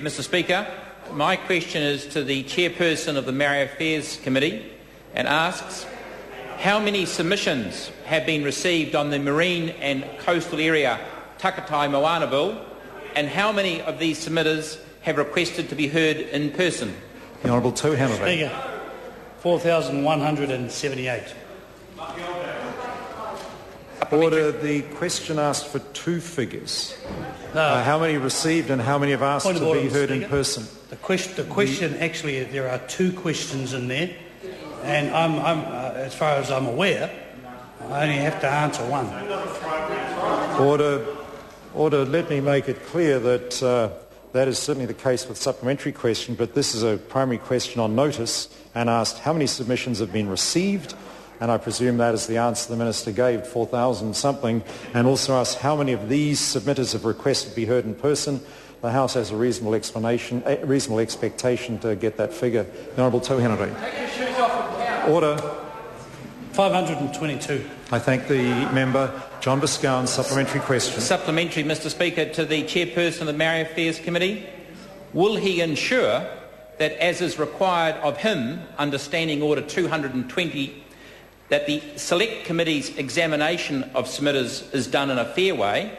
Mr Speaker, my question is to the Chairperson of the Māori Affairs Committee and asks how many submissions have been received on the marine and coastal area Takutai Moana bill, and how many of these submitters have requested to be heard in person? The Honourable Tū Speaker, 4,178. Order. The question asked for two figures. How many received and how many have asked to be heard in person? The question actually, there are two questions in there, and as far as I'm aware, I only have to answer one. Order. Let me make it clear that that is certainly the case with supplementary question, but this is a primary question on notice and asked how many submissions have been received, and I presume that is the answer the Minister gave, 4,000 something, and also asked how many of these submitters have requested to be heard in person. The House has a reasonable expectation to get that figure. The Honourable Tū Order. 522. I thank the member. John Boscawen, supplementary question. Supplementary, Mr Speaker, to the Chairperson of the Māori Affairs Committee. Will he ensure that, as is required of him under Standing Order 220, that the Select Committee's examination of submitters is done in a fair way,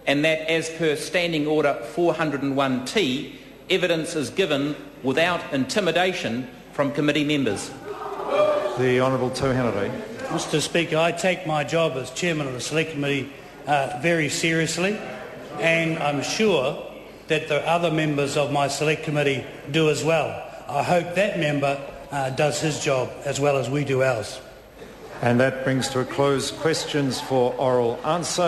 and that, as per Standing Order 401T, evidence is given without intimidation from committee members? The Honourable Tū Mr Speaker, I take my job as Chairman of the Select Committee very seriously, and I'm sure that the other members of my Select Committee do as well. I hope that member does his job as well as we do ours. And that brings to a close questions for oral answer.